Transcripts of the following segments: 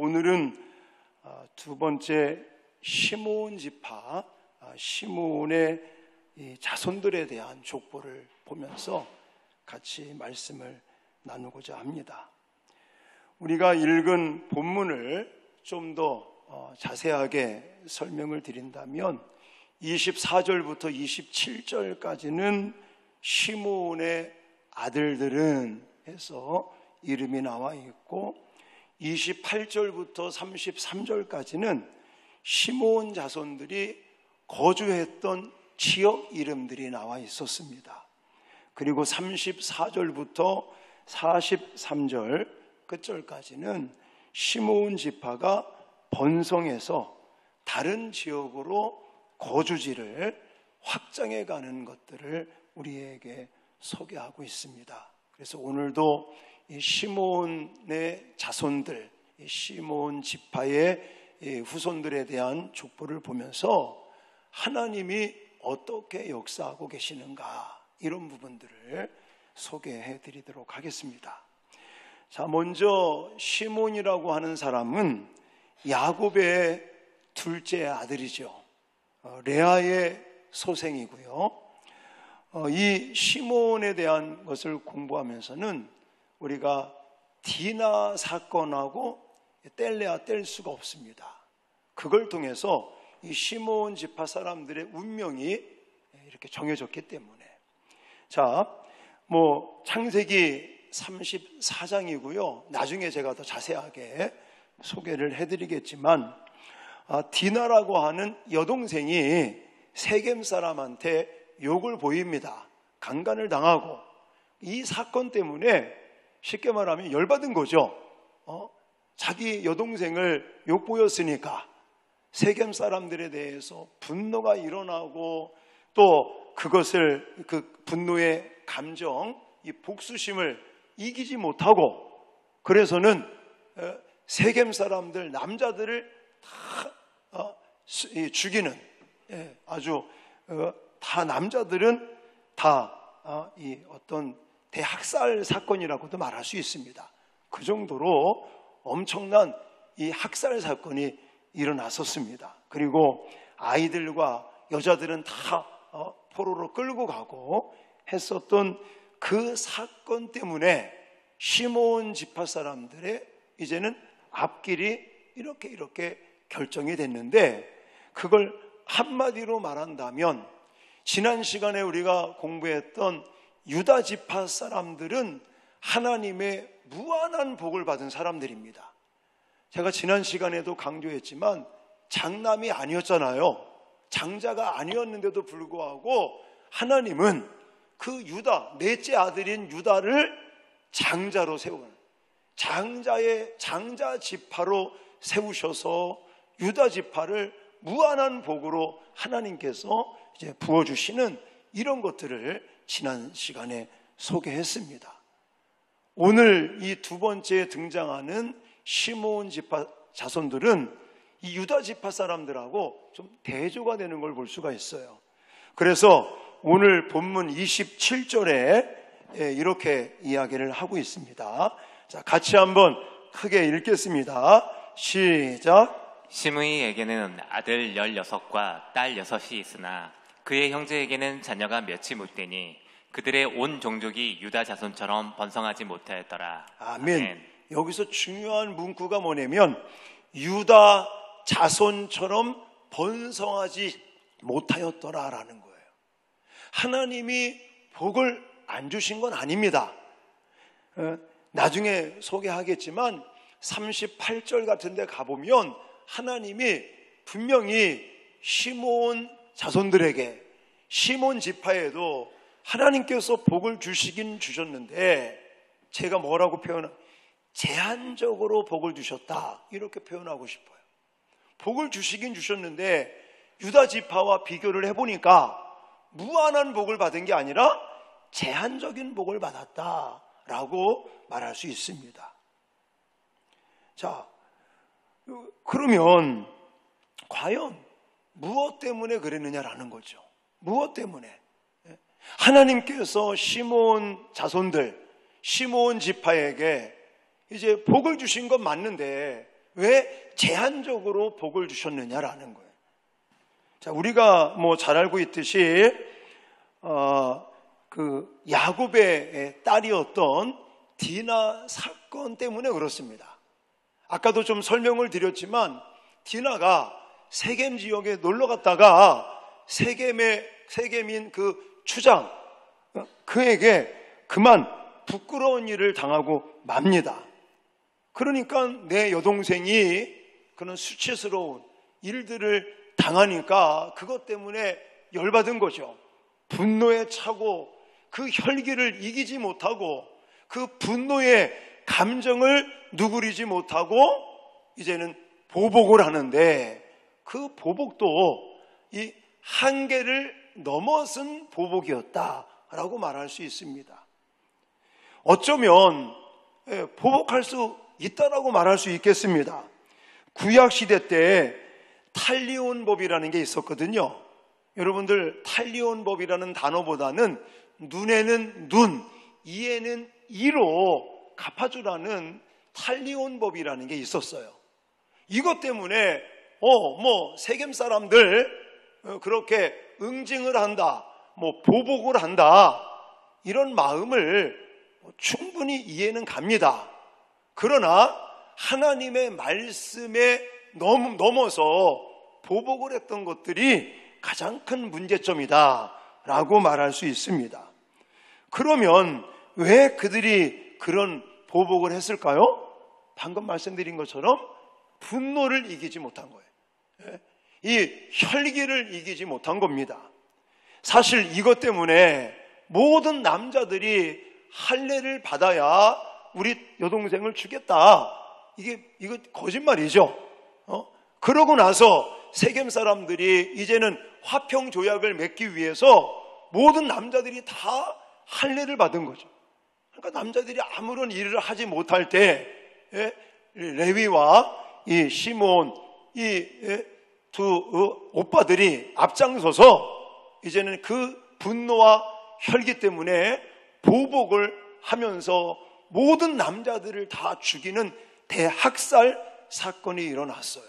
오늘은 두 번째 시므온 지파, 시므온의 자손들에 대한 족보를 보면서 같이 말씀을 나누고자 합니다. 우리가 읽은 본문을 좀 더 자세하게 설명을 드린다면 24절부터 27절까지는 시므온의 아들들은 해서 이름이 나와 있고 28절부터 33절까지는 시므온 자손들이 거주했던 지역 이름들이 나와 있었습니다. 그리고 34절부터 43절 끝절까지는 시므온 지파가 번성해서 다른 지역으로 거주지를 확장해 가는 것들을 우리에게 소개하고 있습니다. 그래서 오늘도 이 시므온의 자손들, 이 시므온 지파의 후손들에 대한 족보를 보면서 하나님이 어떻게 역사하고 계시는가, 이런 부분들을 소개해 드리도록 하겠습니다. 자, 먼저 시므온이라고 하는 사람은 야곱의 둘째 아들이죠. 레아의 소생이고요. 이 시므온에 대한 것을 공부하면서는 우리가 디나 사건하고 뗄래야 뗄 수가 없습니다. 그걸 통해서 이 시므온 지파 사람들의 운명이 이렇게 정해졌기 때문에. 자, 창세기 34장이고요. 나중에 제가 더 자세하게 소개를 해드리겠지만, 디나라고 하는 여동생이 세겜 사람한테 욕을 보입니다. 강간을 당하고, 이 사건 때문에 쉽게 말하면 열받은 거죠. 자기 여동생을 욕보였으니까 세겜 사람들에 대해서 분노가 일어나고, 또 그것을, 그 분노의 감정, 이 복수심을 이기지 못하고, 그래서는 세겜 사람들, 남자들을 다 죽이는, 아주 다 남자들은 다 이 어떤 대학살 사건이라고도 말할 수 있습니다. 그 정도로 엄청난 이 학살 사건이 일어났었습니다. 그리고 아이들과 여자들은 다 포로로 끌고 가고 했었던 그 사건 때문에 시므온 지파 사람들의 이제는 앞길이 이렇게 결정이 됐는데, 그걸 한마디로 말한다면 지난 시간에 우리가 공부했던 유다 지파 사람들은 하나님의 무한한 복을 받은 사람들입니다. 제가 지난 시간에도 강조했지만 장남이 아니었잖아요. 장자가 아니었는데도 불구하고 하나님은 그 유다, 넷째 아들인 유다를 장자로 세우는, 장자 지파로 세우셔서 유다 지파를 무한한 복으로 하나님께서 이제 부어주시는 이런 것들을 지난 시간에 소개했습니다. 오늘 이 두 번째 등장하는 시므온 지파 자손들은 이 유다 지파 사람들하고 좀 대조가 되는 걸 볼 수가 있어요. 그래서 오늘 본문 27절에 이렇게 이야기를 하고 있습니다. 자, 같이 한번 크게 읽겠습니다. 시작. 시므이에게는 아들 16과 딸 6이 있으나 그의 형제에게는 자녀가 몇이 못 되니 그들의 온 종족이 유다 자손처럼 번성하지 못하였더라. 아멘. 여기서 중요한 문구가 뭐냐면 유다 자손처럼 번성하지 못하였더라라는 거예요. 하나님이 복을 안 주신 건 아닙니다. 나중에 소개하겠지만 38절 같은 데 가보면 하나님이 분명히 시므온 자손들에게, 시므온 지파에도 하나님께서 복을 주시긴 주셨는데, 제가 뭐라고 제한적으로 복을 주셨다, 이렇게 표현하고 싶어요. 복을 주시긴 주셨는데 유다 지파와 비교를 해보니까 무한한 복을 받은 게 아니라 제한적인 복을 받았다라고 말할 수 있습니다. 자, 그러면 과연 무엇 때문에 그랬느냐라는 거죠. 무엇 때문에? 하나님께서 시므온 자손들, 시므온 지파에게 이제 복을 주신 건 맞는데 왜 제한적으로 복을 주셨느냐라는 거예요. 자, 우리가 잘 알고 있듯이 그 야곱의 딸이었던 디나 사건 때문에 그렇습니다. 아까도 좀 설명을 드렸지만 디나가 세겜 지역에 놀러 갔다가 세겜인 그 추장 그에게 그만 부끄러운 일을 당하고 맙니다. 그러니까 내 여동생이 그런 수치스러운 일들을 당하니까 그것 때문에 열받은 거죠. 분노에 차고 그 혈기를 이기지 못하고 그 분노의 감정을 누그리지 못하고 이제는 보복을 하는데 그 보복도 이 한계를 넘어선 보복이었다라고 말할 수 있습니다. 어쩌면 보복할 수 있다라고 말할 수 있겠습니다. 구약시대 때 탈리온법이라는 게 있었거든요. 여러분들 탈리온법이라는 단어보다는 눈에는 눈, 이에는 이로 갚아주라는 탈리온법이라는 게 있었어요. 이것 때문에 세겜 사람들 그렇게 응징을 한다, 보복을 한다 이런 마음을 충분히 이해는 갑니다. 그러나 하나님의 말씀에 넘어서 보복을 했던 것들이 가장 큰 문제점이다라고 말할 수 있습니다. 그러면 왜 그들이 그런 보복을 했을까요? 방금 말씀드린 것처럼 분노를 이기지 못한 거예요. 이 혈기를 이기지 못한 겁니다. 사실 이것 때문에 모든 남자들이 할례를 받아야 우리 여동생을 주겠다. 이거 거짓말이죠. 그러고 나서 세겜 사람들이 이제는 화평 조약을 맺기 위해서 모든 남자들이 다 할례를 받은 거죠. 그러니까 남자들이 아무런 일을 하지 못할 때 레위와 이 시몬 이 두 오빠들이 앞장서서 이제는 그 분노와 혈기 때문에 보복을 하면서 모든 남자들을 다 죽이는 대학살 사건이 일어났어요.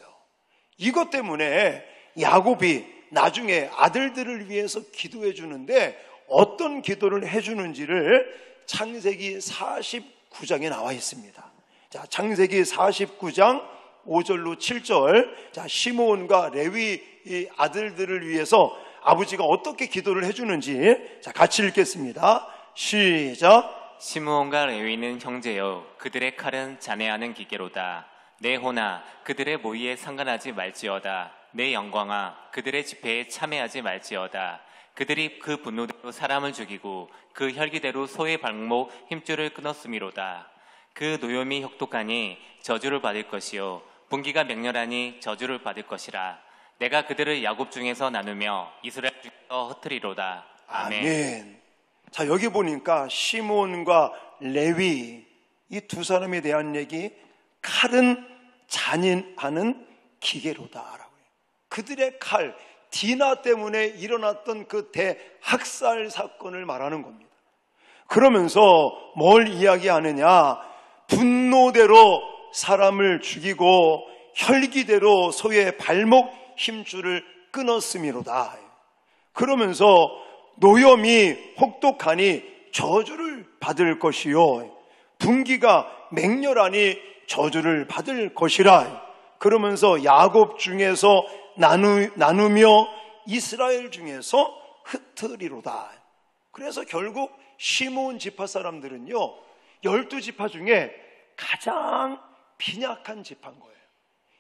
이것 때문에 야곱이 나중에 아들들을 위해서 기도해 주는데 어떤 기도를 해주는지를 창세기 49장에 나와 있습니다. 자, 창세기 49장 5절로 7절. 자, 시므온과 레위 이 아들들을 위해서 아버지가 어떻게 기도를 해주는지 자, 같이 읽겠습니다. 시작. 시므온과 레위는 형제여 그들의 칼은 잔해하는 기계로다. 내 호나 그들의 모의에 상관하지 말지어다. 내 영광아 그들의 집회에 참여하지 말지어다. 그들이 그 분노대로 사람을 죽이고 그 혈기대로 소의 발목 힘줄을 끊었음이로다. 그 노염이 혹독하니 저주를 받을 것이요 분기가 맹렬하니 저주를 받을 것이라. 내가 그들을 야곱 중에서 나누며 이스라엘 중에서 흩트리로다. 아멘. 아멘. 자, 여기 보니까 시몬과 레위 이 두 사람에 대한 얘기, 칼은 잔인하는 기계로다라고 해요. 그들의 칼, 디나 때문에 일어났던 그 대학살 사건을 말하는 겁니다. 그러면서 뭘 이야기하느냐? 분노대로 사람을 죽이고 혈기대로 소의 발목 힘줄을 끊었음이로다. 그러면서 노염이 혹독하니 저주를 받을 것이요 분기가 맹렬하니 저주를 받을 것이라. 그러면서 야곱 중에서 나누며 이스라엘 중에서 흩트리로다. 그래서 결국 시므온 지파 사람들은요 12지파 중에 가장 빈약한 지파인 거예요.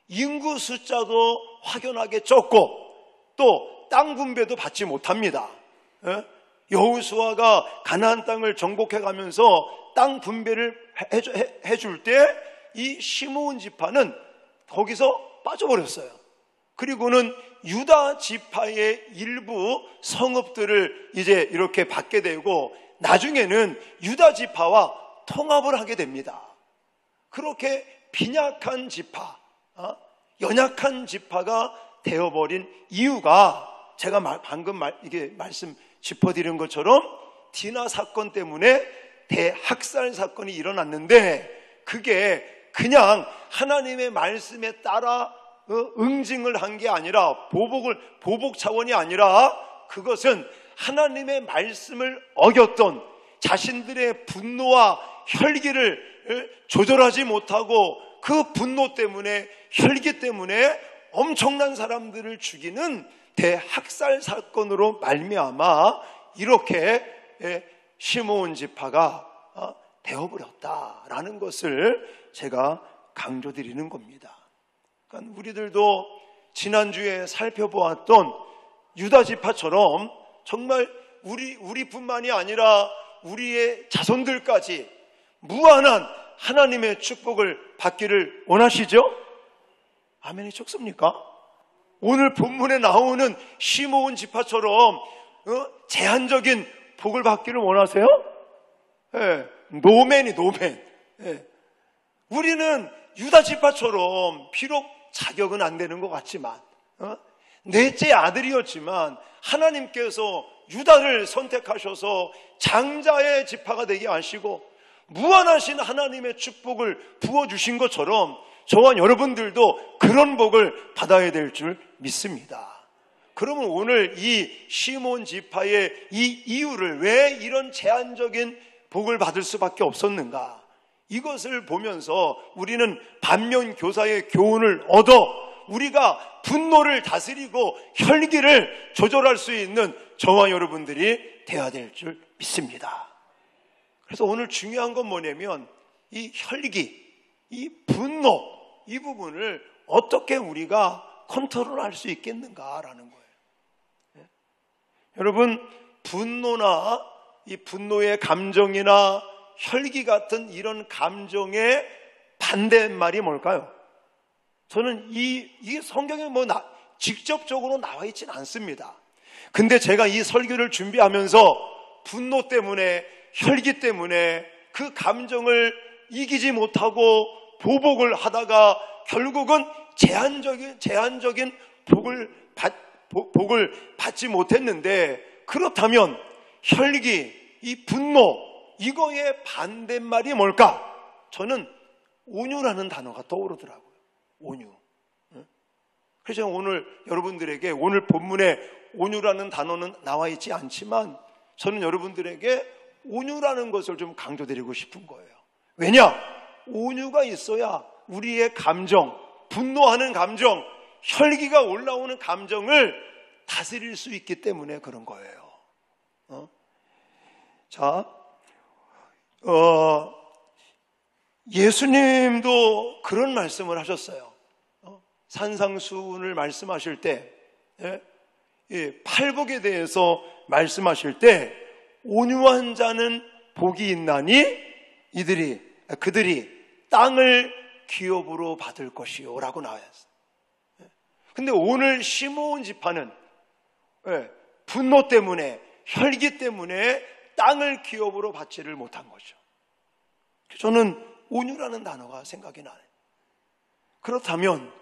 인구 숫자도 확연하게 적고 또 땅 분배도 받지 못합니다. 여호수아가 가나안 땅을 정복해 가면서 땅 분배를 해줄 때 이 시므온 지파는 거기서 빠져버렸어요. 그리고는 유다 지파의 일부 성읍들을 이제 이렇게 받게 되고 나중에는 유다 지파와 통합을 하게 됩니다. 그렇게 빈약한 지파, 연약한 지파가 되어버린 이유가 제가 방금 이게 말씀 짚어드린 것처럼 디나 사건 때문에 대학살 사건이 일어났는데 그게 그냥 하나님의 말씀에 따라 응징을 한 게 아니라 보복 차원이 아니라 그것은 하나님의 말씀을 어겼던 자신들의 분노와 혈기를 조절하지 못하고 그 분노 때문에 혈기 때문에 엄청난 사람들을 죽이는 대학살 사건으로 말미암아 이렇게 시므온 지파가 되어버렸다라는 것을 제가 강조드리는 겁니다. 그러니까 우리들도 지난주에 살펴보았던 유다 지파처럼 정말 우리뿐만이 아니라 우리의 자손들까지 무한한 하나님의 축복을 받기를 원하시죠? 아멘이 좋습니까? 오늘 본문에 나오는 시므온 지파처럼 제한적인 복을 받기를 원하세요? 노맨. 우리는 유다 지파처럼 비록 자격은 안 되는 것 같지만 넷째 아들이었지만 하나님께서 유다를 선택하셔서 장자의 지파가 되게 하시고 무한하신 하나님의 축복을 부어주신 것처럼 저와 여러분들도 그런 복을 받아야 될 줄 믿습니다. 그러면 오늘 이 시므온 지파의 이 이유를 왜 이런 제한적인 복을 받을 수밖에 없었는가? 이것을 보면서 우리는 반면교사의 교훈을 얻어 우리가 분노를 다스리고 혈기를 조절할 수 있는 저와 여러분들이 되어야 될 줄 믿습니다. 그래서 오늘 중요한 건 뭐냐면 이 혈기, 이 분노, 이 부분을 어떻게 우리가 컨트롤할 수 있겠는가라는 거예요. 여러분, 분노나 이 분노의 감정이나 혈기 같은 이런 감정의 반대말이 뭘까요? 저는 이 성경에 직접적으로 나와 있지는 않습니다. 근데 제가 이 설교를 준비하면서 분노 때문에 혈기 때문에 그 감정을 이기지 못하고 보복을 하다가 결국은 제한적인 복을 받지 못했는데, 그렇다면 혈기, 이 분노, 이거의 반대말이 뭘까? 저는 온유라는 단어가 떠오르더라고요. 온유. 그래서 오늘 여러분들에게 오늘 본문에 온유라는 단어는 나와 있지 않지만 저는 여러분들에게 온유라는 것을 좀 강조드리고 싶은 거예요. 왜냐? 온유가 있어야 우리의 감정, 분노하는 감정, 혈기가 올라오는 감정을 다스릴 수 있기 때문에 그런 거예요. 예수님도 그런 말씀을 하셨어요. 산상수훈을 말씀하실 때, 팔복에 대해서 말씀하실 때, 온유한 자는 복이 있나니 그들이 땅을 기업으로 받을 것이요 라고 나와요. 근데 오늘 시므온 지파는 분노 때문에 혈기 때문에 땅을 기업으로 받지를 못한 거죠. 저는 온유라는 단어가 생각이 나요. 그렇다면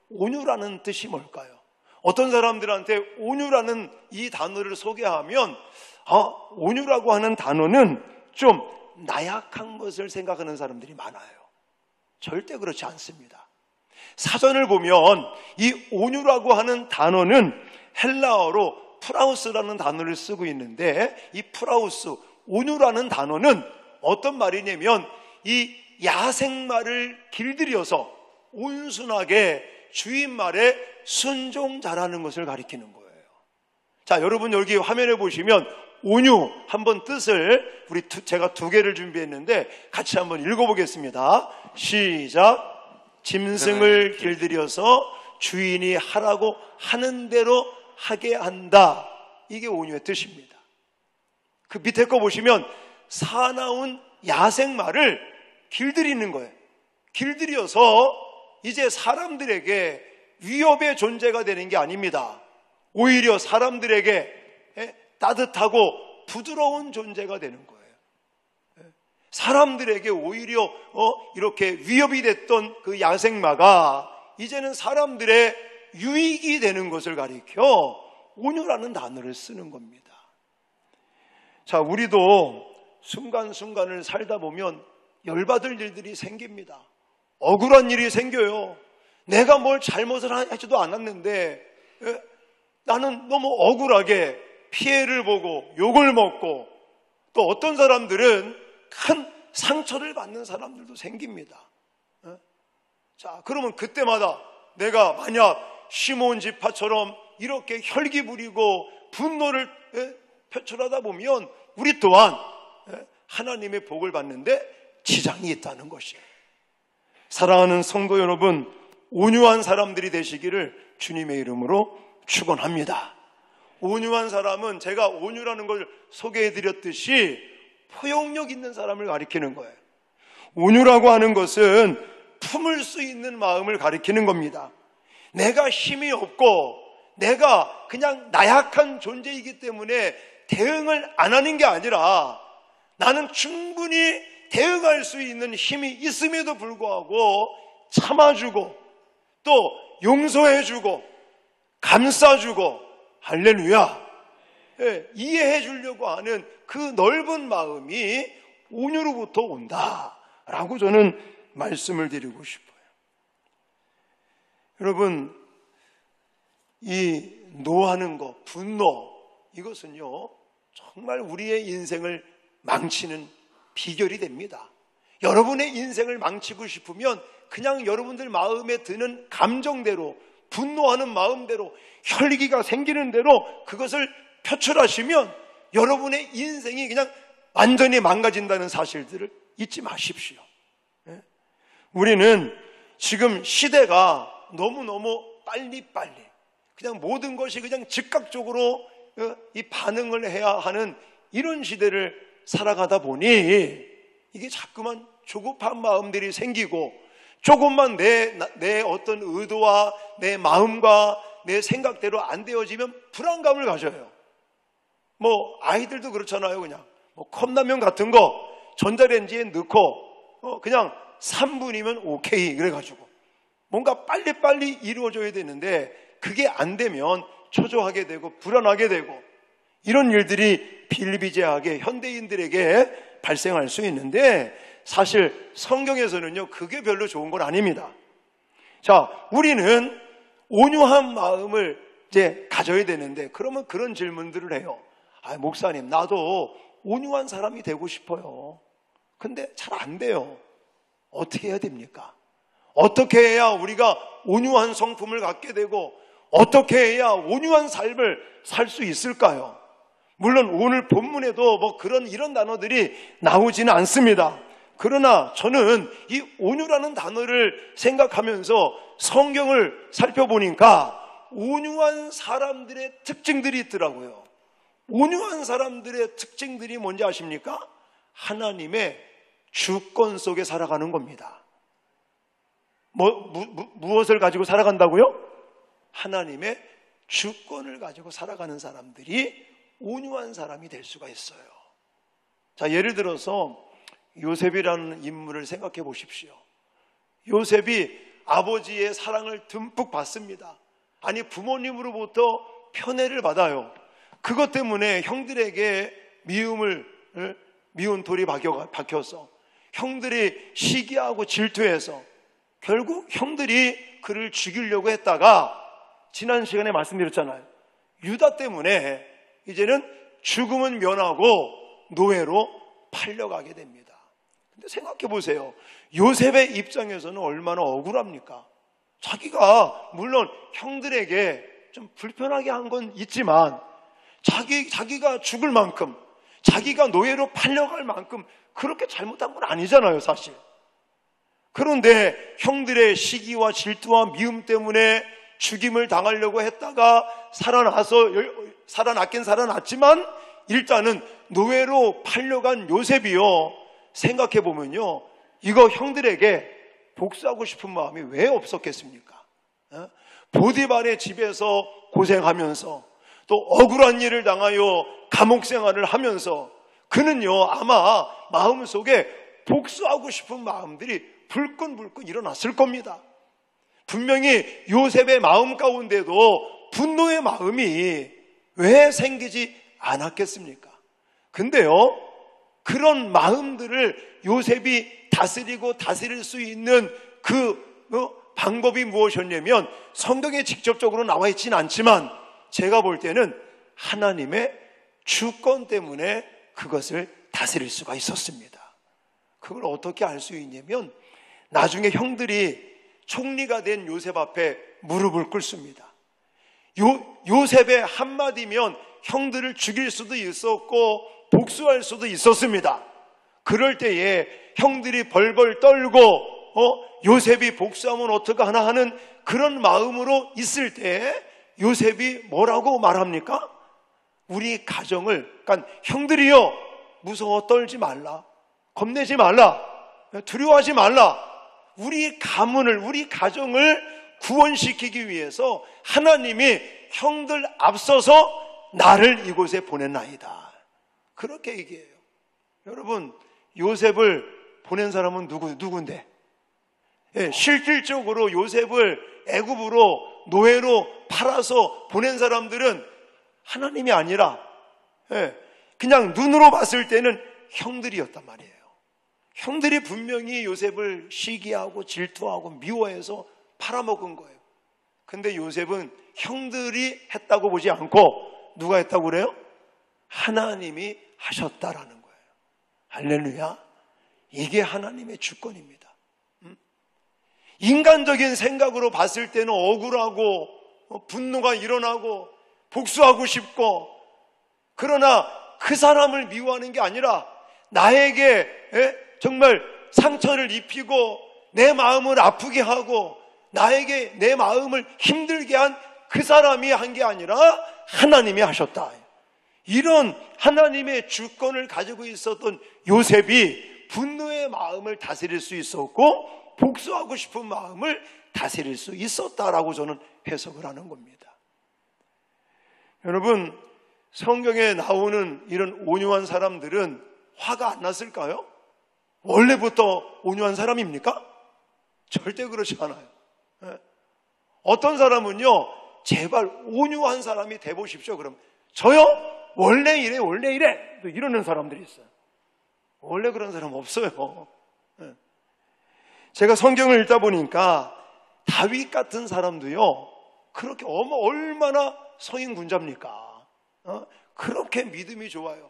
온유라는 뜻이 뭘까요? 어떤 사람들한테 온유라는 이 단어를 소개하면 온유라고 하는 단어는 좀 나약한 것을 생각하는 사람들이 많아요. 절대 그렇지 않습니다. 사전을 보면 이 온유라고 하는 단어는 헬라어로 프라우스라는 단어를 쓰고 있는데, 이 프라우스, 온유라는 단어는 어떤 말이냐면 이 야생말을 길들여서 온순하게 주인 말에 순종 잘하는 것을 가리키는 거예요. 자, 여러분 여기 화면에 보시면 온유 한번 뜻을 제가 2개를 준비했는데 같이 한번 읽어보겠습니다. 시작. 짐승을 길들여서 주인이 하라고 하는 대로 하게 한다. 이게 온유의 뜻입니다. 그 밑에 거 보시면 사나운 야생말을 길들이는 거예요. 길들여서 이제 사람들에게 위협의 존재가 되는 게 아닙니다. 오히려 사람들에게 따뜻하고 부드러운 존재가 되는 거예요. 사람들에게 오히려 이렇게 위협이 됐던 그 야생마가 이제는 사람들의 유익이 되는 것을 가리켜 온유라는 단어를 쓰는 겁니다. 자, 우리도 순간순간을 살다 보면 열받을 일들이 생깁니다. 억울한 일이 생겨요. 내가 뭘 잘못을 하지도 않았는데 나는 너무 억울하게 피해를 보고 욕을 먹고, 또 어떤 사람들은 큰 상처를 받는 사람들도 생깁니다. 자, 그러면 그때마다 내가 만약 시몬 지파처럼 이렇게 혈기 부리고 분노를 표출하다 보면 우리 또한 하나님의 복을 받는데 지장이 있다는 것이에요. 사랑하는 성도 여러분, 온유한 사람들이 되시기를 주님의 이름으로 축원합니다. 온유한 사람은 제가 온유라는 걸 소개해드렸듯이 포용력 있는 사람을 가리키는 거예요. 온유라고 하는 것은 품을 수 있는 마음을 가리키는 겁니다. 내가 힘이 없고 내가 그냥 나약한 존재이기 때문에 대응을 안 하는 게 아니라 나는 충분히 대응할 수 있는 힘이 있음에도 불구하고 참아주고 또 용서해주고 감싸주고, 할렐루야, 이해해 주려고 하는 그 넓은 마음이 온유로부터 온다라고 저는 말씀을 드리고 싶어요. 여러분, 이 노하는 것, 분노, 이것은요 정말 우리의 인생을 망치는 비결이 됩니다. 여러분의 인생을 망치고 싶으면 그냥 여러분들 마음에 드는 감정대로, 분노하는 마음대로, 혈기가 생기는 대로 그것을 표출하시면 여러분의 인생이 그냥 완전히 망가진다는 사실들을 잊지 마십시오. 우리는 지금 시대가 너무너무 빨리빨리 그냥 모든 것이 그냥 즉각적으로 이 반응을 해야 하는 이런 시대를 살아가다 보니 이게 자꾸만 조급한 마음들이 생기고, 조금만 내 어떤 의도와 내 마음과 내 생각대로 안 되어지면 불안감을 가져요. 뭐 아이들도 그렇잖아요. 그냥 뭐 컵라면 같은 거 전자레인지에 넣고 그냥 3분이면 오케이 그래가지고 뭔가 빨리빨리 이루어져야 되는데 그게 안 되면 초조하게 되고 불안하게 되고, 이런 일들이 비일비재하게 현대인들에게 발생할 수 있는데, 사실 성경에서는요 그게 별로 좋은 건 아닙니다. 자, 우리는 온유한 마음을 이제 가져야 되는데, 그러면 그런 질문들을 해요. 아, 목사님, 나도 온유한 사람이 되고 싶어요. 근데 잘 안 돼요. 어떻게 해야 됩니까? 어떻게 해야 우리가 온유한 성품을 갖게 되고 어떻게 해야 온유한 삶을 살 수 있을까요? 물론 오늘 본문에도 뭐 이런 단어들이 나오지는 않습니다. 그러나 저는 이 온유라는 단어를 생각하면서 성경을 살펴보니까 온유한 사람들의 특징들이 있더라고요. 온유한 사람들의 특징들이 뭔지 아십니까? 하나님의 주권 속에 살아가는 겁니다. 무엇을 가지고 살아간다고요? 하나님의 주권을 가지고 살아가는 사람들이 온유한 사람이 될 수가 있어요. 자, 예를 들어서 요셉이라는 인물을 생각해 보십시오. 요셉이 아버지의 사랑을 듬뿍 받습니다. 아니, 부모님으로부터 편애를 받아요. 그것 때문에 형들에게 미운 돌이 박혀서 형들이 시기하고 질투해서 결국 형들이 그를 죽이려고 했다가, 지난 시간에 말씀드렸잖아요. 유다 때문에 이제는 죽음은 면하고 노예로 팔려가게 됩니다. 근데 생각해 보세요. 요셉의 입장에서는 얼마나 억울합니까? 자기가 물론 형들에게 좀 불편하게 한 건 있지만 자기가 죽을 만큼, 자기가 노예로 팔려갈 만큼 그렇게 잘못한 건 아니잖아요, 사실. 그런데 형들의 시기와 질투와 미움 때문에 죽임을 당하려고 했다가 살아났긴 살아났지만 일단은 노예로 팔려간 요셉이요, 생각해보면요, 이거 형들에게 복수하고 싶은 마음이 왜 없었겠습니까? 보디발의 집에서 고생하면서 또 억울한 일을 당하여 감옥 생활을 하면서 그는요 아마 마음속에 복수하고 싶은 마음들이 불끈불끈 일어났을 겁니다. 분명히 요셉의 마음 가운데도 분노의 마음이 왜 생기지 않았겠습니까? 근데요, 그런 마음들을 요셉이 다스리고 다스릴 수 있는 방법이 무엇이었냐면 성경에 직접적으로 나와 있지는 않지만 제가 볼 때는 하나님의 주권 때문에 그것을 다스릴 수가 있었습니다. 그걸 어떻게 알 수 있냐면 나중에 형들이 총리가 된 요셉 앞에 무릎을 꿇습니다. 요셉의 한마디면 형들을 죽일 수도 있었고 복수할 수도 있었습니다. 그럴 때에 형들이 벌벌 떨고 요셉이 복수하면 어떡하나 하는 그런 마음으로 있을 때 요셉이 뭐라고 말합니까? 우리 가정을, 그러니까 형들이요, 무서워 떨지 말라, 겁내지 말라, 두려워하지 말라. 우리 가문을, 우리 가정을 구원시키기 위해서 하나님이 형들 앞서서 나를 이곳에 보냈나이다. 그렇게 얘기해요. 여러분, 요셉을 보낸 사람은 누군데? 실질적으로 요셉을 애굽으로 노예로 팔아서 보낸 사람들은 하나님이 아니라 그냥 눈으로 봤을 때는 형들이었단 말이에요. 형들이 분명히 요셉을 시기하고 질투하고 미워해서 팔아먹은 거예요. 근데 요셉은 형들이 했다고 보지 않고 누가 했다고 그래요? 하나님이 하셨다라는 거예요. 할렐루야. 이게 하나님의 주권입니다. 인간적인 생각으로 봤을 때는 억울하고 분노가 일어나고 복수하고 싶고, 그러나 그 사람을 미워하는 게 아니라 나에게 정말 상처를 입히고 내 마음을 아프게 하고 나에게 내 마음을 힘들게 한 그 사람이 한 게 아니라 하나님이 하셨다. 이런 하나님의 주권을 가지고 있었던 요셉이 분노의 마음을 다스릴 수 있었고 복수하고 싶은 마음을 다스릴 수 있었다라고 저는 해석을 하는 겁니다. 여러분, 성경에 나오는 이런 온유한 사람들은 화가 안 났을까요? 원래부터 온유한 사람입니까? 절대 그렇지 않아요. 어떤 사람은요, 제발 온유한 사람이 돼보십시오. 그럼 저요? 원래 이래 이러는 사람들이 있어요. 원래 그런 사람 없어요. 제가 성경을 읽다 보니까 다윗 같은 사람도요, 그렇게 얼마나 성인군자입니까? 그렇게 믿음이 좋아요.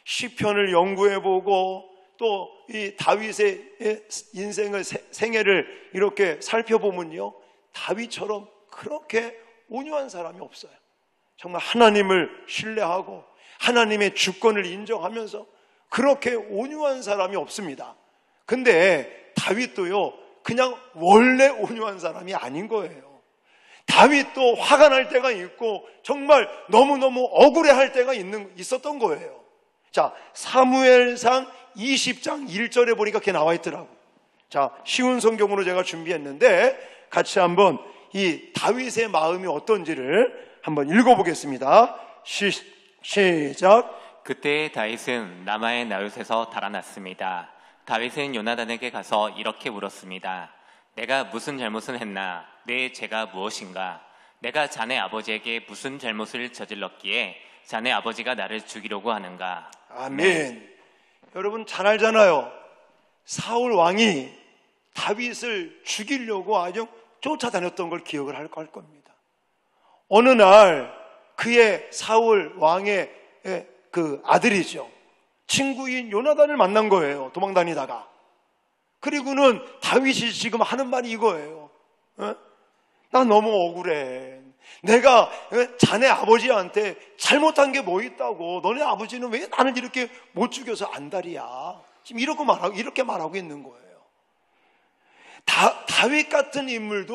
시편을 연구해보고 또 이 다윗의 인생을 생애를 이렇게 살펴보면요, 다윗처럼 그렇게 온유한 사람이 없어요. 정말 하나님을 신뢰하고 하나님의 주권을 인정하면서 그렇게 온유한 사람이 없습니다. 근데 다윗도요, 그냥 원래 온유한 사람이 아닌 거예요. 다윗도 화가 날 때가 있고 정말 너무너무 억울해할 때가 있었던 거예요. 자, 사무엘상 20장 1절에 보니까 그게 나와 있더라고요. 자, 쉬운 성경으로 제가 준비했는데 같이 한번 이 다윗의 마음이 어떤지를 한번 읽어보겠습니다. 시작. 그때 다윗은 라마의 나윗에서 달아났습니다. 다윗은 요나단에게 가서 이렇게 물었습니다. 내가 무슨 잘못을 했나? 내 죄가 무엇인가? 내가 자네 아버지에게 무슨 잘못을 저질렀기에 자네 아버지가 나를 죽이려고 하는가? 아멘. 여러분 잘 알잖아요. 사울 왕이 다윗을 죽이려고 아주 쫓아다녔던 걸 기억을 할 겁니다. 어느 날 그의 사울 왕의 그 아들이죠, 친구인 요나단을 만난 거예요. 도망다니다가. 그리고는 다윗이 지금 하는 말이 이거예요. 나 너무 억울해. 내가 자네 아버지한테 잘못한 게 뭐 있다고. 너네 아버지는 왜 나를 이렇게 못 죽여서 안달이야. 지금 이렇게 말하고 있는 거예요. 다윗 같은 인물도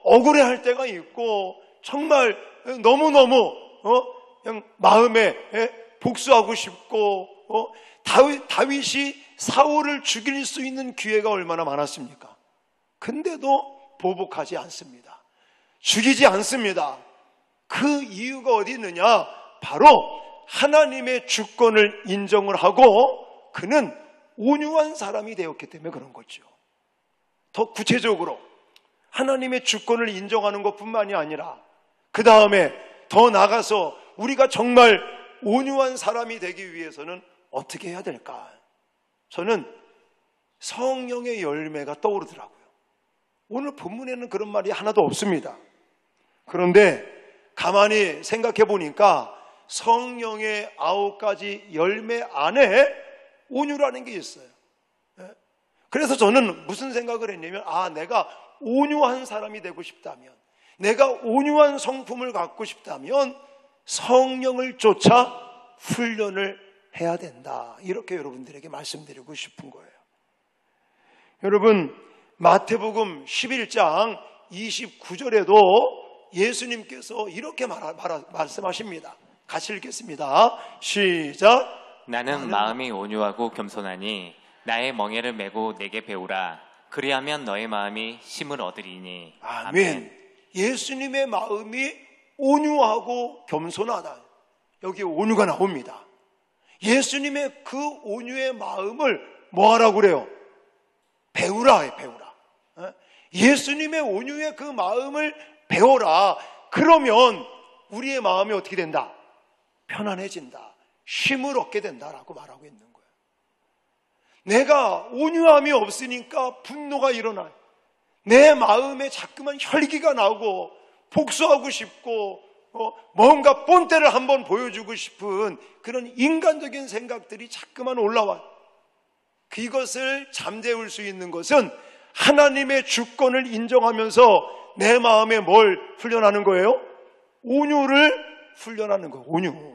억울해할 때가 있고 정말 너무너무 그냥 마음에 복수하고 싶고 다윗이 사울을 죽일 수 있는 기회가 얼마나 많았습니까? 근데도 보복하지 않습니다. 죽이지 않습니다. 그 이유가 어디 있느냐? 바로 하나님의 주권을 인정을 하고 그는 온유한 사람이 되었기 때문에 그런 거죠. 더 구체적으로 하나님의 주권을 인정하는 것뿐만이 아니라 그 다음에 더 나가서 우리가 정말 온유한 사람이 되기 위해서는 어떻게 해야 될까? 저는 성령의 열매가 떠오르더라고요. 오늘 본문에는 그런 말이 하나도 없습니다. 그런데 가만히 생각해 보니까 성령의 9가지 열매 안에 온유라는 게 있어요. 그래서 저는 무슨 생각을 했냐면, 내가 온유한 사람이 되고 싶다면, 내가 온유한 성품을 갖고 싶다면 성령을 쫓아 훈련을 해야 된다. 이렇게 여러분들에게 말씀드리고 싶은 거예요. 여러분, 마태복음 11장 29절에도 예수님께서 이렇게 말씀하십니다. 같이 읽겠습니다. 시작. 나는 마음이 온유하고 겸손하니 나의 멍에를 메고 내게 배우라. 그리하면 너의 마음이 쉼을 얻으리니. 아멘. 예수님의 마음이 온유하고 겸손하다. 여기 온유가 나옵니다. 예수님의 그 온유의 마음을 뭐 하라고 그래요? 배우라. 예수님의 온유의 그 마음을 배워라. 그러면 우리의 마음이 어떻게 된다? 편안해진다. 쉼을 얻게 된다라고 말하고 있는 거예요. 내가 온유함이 없으니까 분노가 일어나요. 내 마음에 자꾸만 혈기가 나고 복수하고 싶고 뭔가 본때를 한번 보여주고 싶은 그런 인간적인 생각들이 자꾸만 올라와요. 그것을 잠재울 수 있는 것은 하나님의 주권을 인정하면서 내 마음에 뭘 훈련하는 거예요? 온유를 훈련하는 거예요. 온유.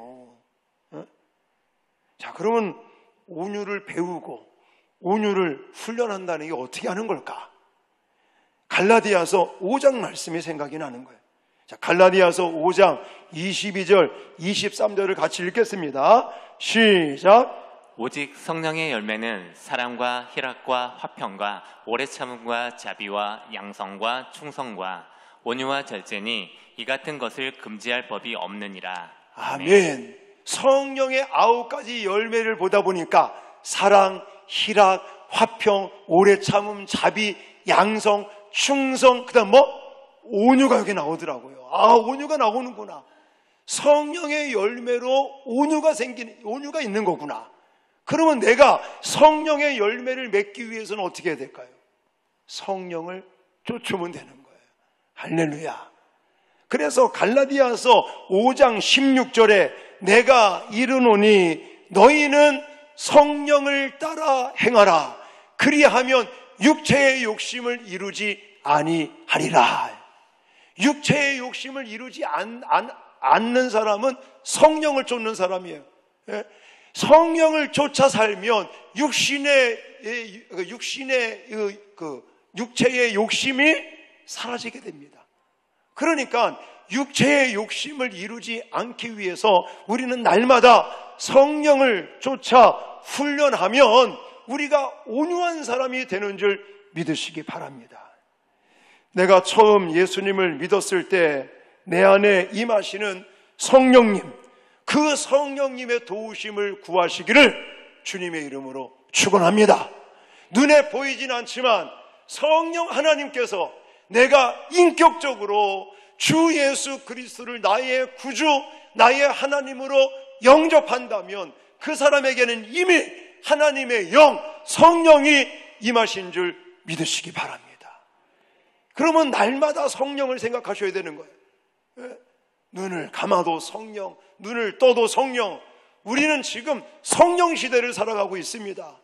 자, 그러면 온유를 배우고 온유를 훈련한다는 게 어떻게 하는 걸까? 갈라디아서 5장 말씀이 생각이 나는 거예요. 자, 갈라디아서 5장 22절, 23절을 같이 읽겠습니다. 시작. 오직 성령의 열매는 사랑과 희락과 화평과 오래 참음과 자비와 양성과 충성과 온유와 절제니 이 같은 것을 금지할 법이 없느니라. 아멘. 성령의 9가지 열매를 보다 보니까 사랑, 희락, 화평, 오래 참음, 자비, 양성, 충성, 그 다음 온유가 여기 나오더라고요. 온유가 나오는구나. 성령의 열매로 온유가 있는 거구나. 그러면 내가 성령의 열매를 맺기 위해서는 어떻게 해야 될까요? 성령을 쫓으면 되는 거예요. 할렐루야. 그래서 갈라디아서 5장 16절에 내가 이르노니 너희는 성령을 따라 행하라. 그리하면 육체의 욕심을 이루지 아니하리라. 육체의 욕심을 이루지 않는 사람은 성령을 쫓는 사람이에요. 성령을 쫓아 살면 육체의 욕심이 사라지게 됩니다. 그러니까 육체의 욕심을 이루지 않기 위해서 우리는 날마다 성령을 쫓아 훈련하면 우리가 온유한 사람이 되는 줄 믿으시기 바랍니다. 내가 처음 예수님을 믿었을 때 내 안에 임하시는 성령님, 그 성령님의 도우심을 구하시기를 주님의 이름으로 축원합니다. 눈에 보이진 않지만 성령 하나님께서 내가 인격적으로 주 예수 그리스도를 나의 구주, 나의 하나님으로 영접한다면 그 사람에게는 이미 하나님의 영, 성령이 임하신 줄 믿으시기 바랍니다. 그러면 날마다 성령을 생각하셔야 되는 거예요. 눈을 감아도 성령, 눈을 떠도 성령. 우리는 지금 성령 시대를 살아가고 있습니다.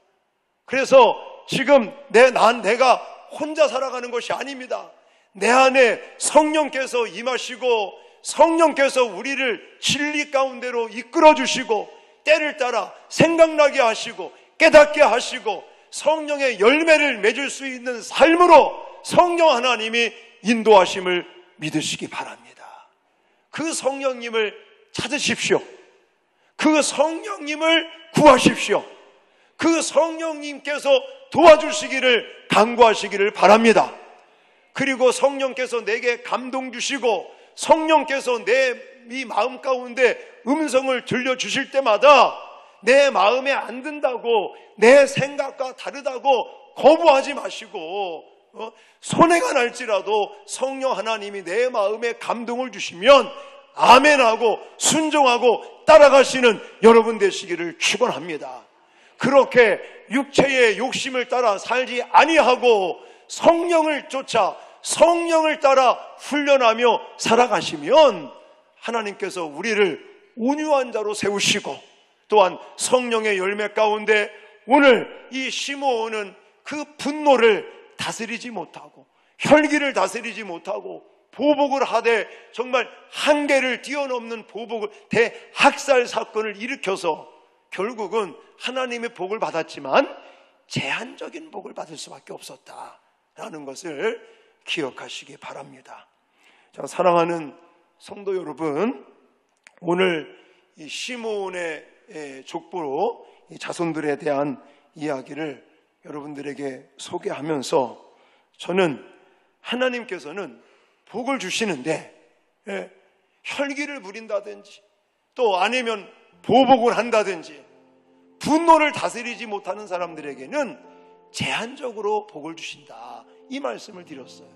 그래서 지금 내가 혼자 살아가는 것이 아닙니다. 내 안에 성령께서 임하시고 성령께서 우리를 진리 가운데로 이끌어 주시고 때를 따라 생각나게 하시고 깨닫게 하시고 성령의 열매를 맺을 수 있는 삶으로 성령 하나님이 인도하심을 믿으시기 바랍니다. 그 성령님을 찾으십시오. 그 성령님을 구하십시오. 그 성령님께서 도와주시기를 간구하시기를 바랍니다. 그리고 성령께서 내게 감동 주시고 성령께서 내 이 마음 가운데 음성을 들려주실 때마다 내 마음에 안 든다고, 내 생각과 다르다고 거부하지 마시고 손해가 날지라도 성령 하나님이 내 마음에 감동을 주시면 아멘하고 순종하고 따라가시는 여러분 되시기를 축원합니다. 그렇게 육체의 욕심을 따라 살지 아니하고 성령을 쫓아 성령을 따라 훈련하며 살아가시면 하나님께서 우리를 온유한 자로 세우시고, 또한 성령의 열매 가운데 오늘 이 시므온은 그 분노를 다스리지 못하고 혈기를 다스리지 못하고 보복을 하되 정말 한계를 뛰어넘는 보복을, 대학살 사건을 일으켜서 결국은 하나님의 복을 받았지만 제한적인 복을 받을 수밖에 없었다라는 것을 기억하시기 바랍니다. 자, 사랑하는 성도 여러분, 오늘 이 시므온의 족보로 이 자손들에 대한 이야기를 여러분들에게 소개하면서 저는 하나님께서는 복을 주시는데 혈기를 부린다든지 또 아니면 보복을 한다든지 분노를 다스리지 못하는 사람들에게는 제한적으로 복을 주신다, 이 말씀을 드렸어요.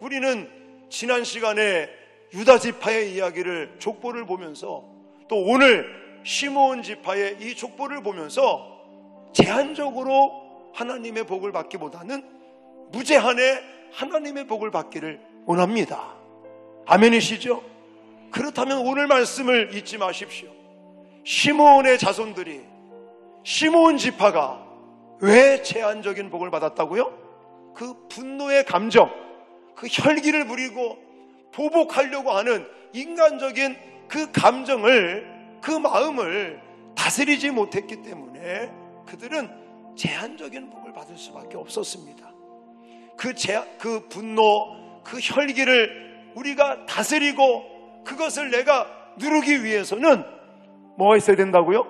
우리는 지난 시간에 유다 지파의 이야기를, 족보를 보면서 또 오늘 시므온 지파의 이 족보를 보면서 제한적으로 하나님의 복을 받기보다는 무제한의 하나님의 복을 받기를 원합니다. 아멘이시죠? 그렇다면 오늘 말씀을 잊지 마십시오. 시므온의 자손들이, 시므온 지파가 왜 제한적인 복을 받았다고요? 그 분노의 감정, 그 혈기를 부리고 보복하려고 하는 인간적인 그 감정을, 그 마음을 다스리지 못했기 때문에 그들은 제한적인 복을 받을 수밖에 없었습니다. 그 분노, 그 혈기를 우리가 다스리고 그것을 내가 누르기 위해서는 뭐가 있어야 된다고요?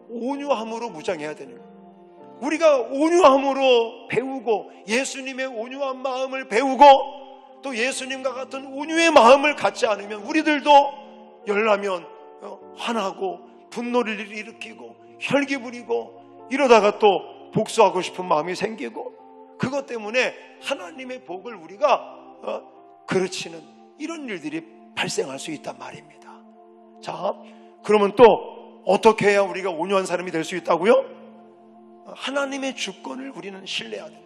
온유함으로 무장해야 되는 거예요. 우리가 온유함으로 배우고 예수님의 온유한 마음을 배우고 또 예수님과 같은 온유의 마음을 갖지 않으면 우리들도 열나면 화나고 분노를 일으키고 혈기 부리고 이러다가 또 복수하고 싶은 마음이 생기고, 그것 때문에 하나님의 복을 우리가 그르치는 이런 일들이 발생할 수 있단 말입니다. 자, 그러면 또 어떻게 해야 우리가 온유한 사람이 될 수 있다고요? 하나님의 주권을 우리는 신뢰해야 돼요.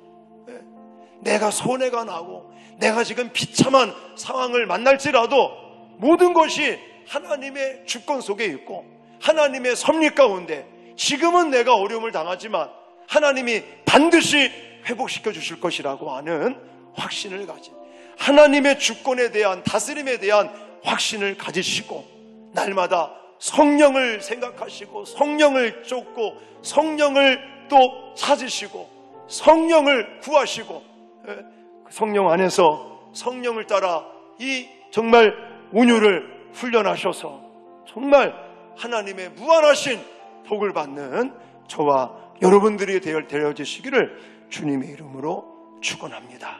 내가 손해가 나고 내가 지금 비참한 상황을 만날지라도 모든 것이 하나님의 주권 속에 있고 하나님의 섭리 가운데 지금은 내가 어려움을 당하지만 하나님이 반드시 회복시켜 주실 것이라고 하는 확신을 가진, 하나님의 주권에 대한, 다스림에 대한 확신을 가지시고 날마다 성령을 생각하시고 성령을 쫓고 성령을 또 찾으시고 성령을 구하시고 성령 안에서 성령을 따라 이 정말 온유를 훈련하셔서 정말 하나님의 무한하신 복을 받는 저와 여러분들이 되어지시기를 주님의 이름으로 축원합니다.